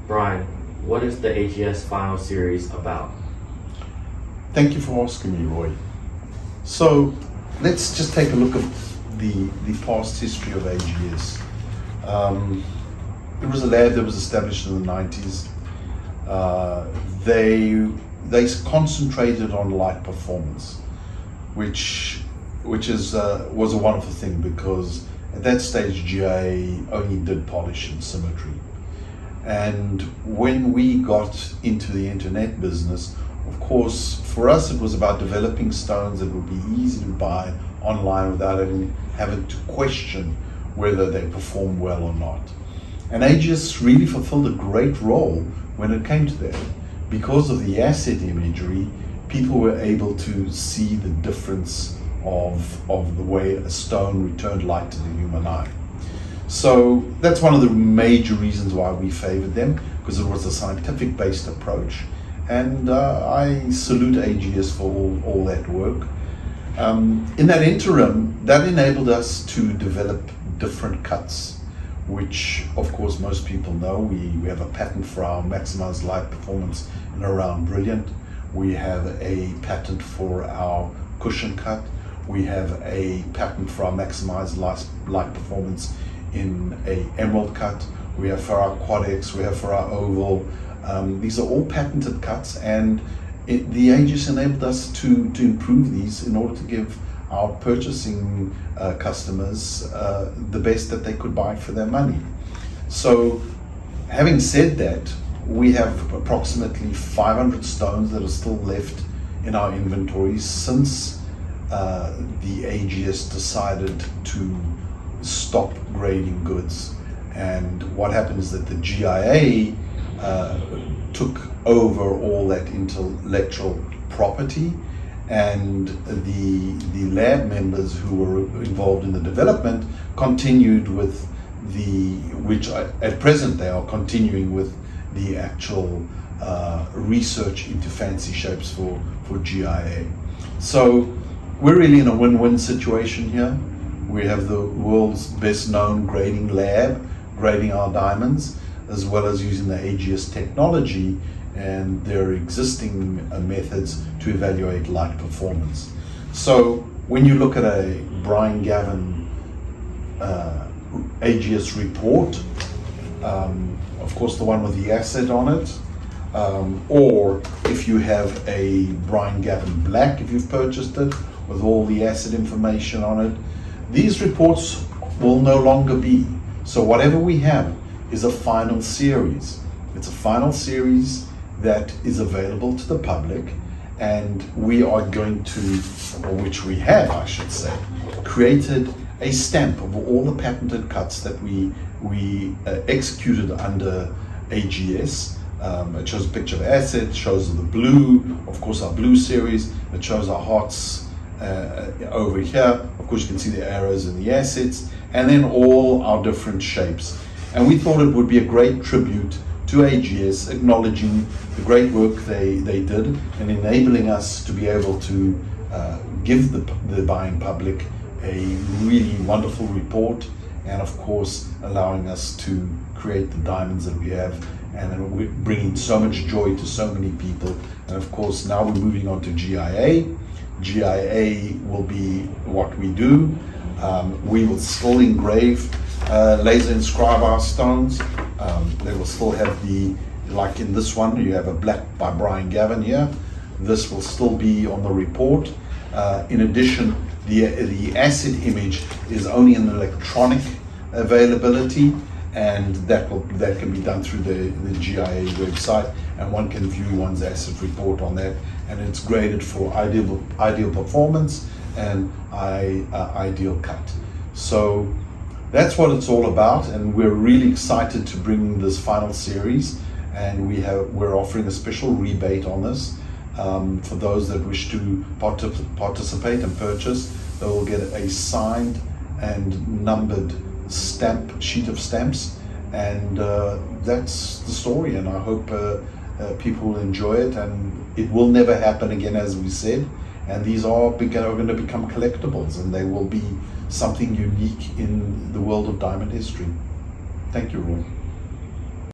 Brian, what is the AGS final series about? Thank you for asking me, Roy. So let's just take a look at the past history of AGS. It was a lab that was established in the 90s. They concentrated on light performance, which was a wonderful thing, because at that stage GIA only did polish and symmetry. And when we got into the internet business, of course, for us it was about developing stones that would be easy to buy online without having to question whether they perform well or not. And AGS really fulfilled a great role when it came to that. Because of the asset imagery, people were able to see the difference of the way a stone returned light to the human eye. So that's one of the major reasons why we favored them, because it was a scientific-based approach. And I salute AGS for all that work. In that interim, that enabled us to develop different cuts, which of course most people know. We have a patent for our maximized light performance in a round brilliant. We have a patent for our cushion cut. We have a patent for our maximized light performance in a emerald cut. We have for our quad X, we have for our oval. These are all patented cuts, and the AGS enabled us to improve these in order to give our purchasing customers the best that they could buy for their money. So having said that, we have approximately 500 stones that are still left in our inventories since the AGS decided to stop grading goods. And what happened is that the GIA took over all that intellectual property, and the lab members who were involved in the development continued with which at present they are continuing with the actual research into fancy shapes for GIA. So we're really in a win-win situation here. We have the world's best known grading lab grading our diamonds, as well as using the AGS technology and their existing methods to evaluate light performance. So when you look at a Brian Gavin AGS report, of course the one with the asset on it, or if you have a Brian Gavin Black, if you've purchased it, with all the asset information on it, these reports will no longer be. So whatever we have is a final series. It's a final series that is available to the public, and we are going to, or which we have, I should say, created a stamp of all the patented cuts that we executed under AGS. It shows a picture of assets, shows the blue, of course our blue series, it shows our hearts over here. Of course you can see the arrows and the assets, and then all our different shapes. And we thought it would be a great tribute to AGS, acknowledging the great work they did and enabling us to be able to give the buying public a really wonderful report, and of course allowing us to create the diamonds that we have, and we're bringing so much joy to so many people. And of course now we're moving on to GIA. GIA will be what we do. We will still engrave, laser inscribe our stones. They will still have like in this one, you have a black by Brian Gavin here. This will still be on the report. In addition, the asset image is only an electronic availability, and that can be done through the GIA website, and one can view one's asset report on that, and it's graded for ideal performance and ideal cut. So that's what it's all about, and we're really excited to bring this final series, and we're offering a special rebate on this for those that wish to participate and purchase. They will get a signed and numbered sheet of stamps, and that's the story. And I hope people will enjoy it, and it will never happen again, as we said. And these are going to become collectibles, and they will be something unique in the world of diamond history. Thank you, Roy.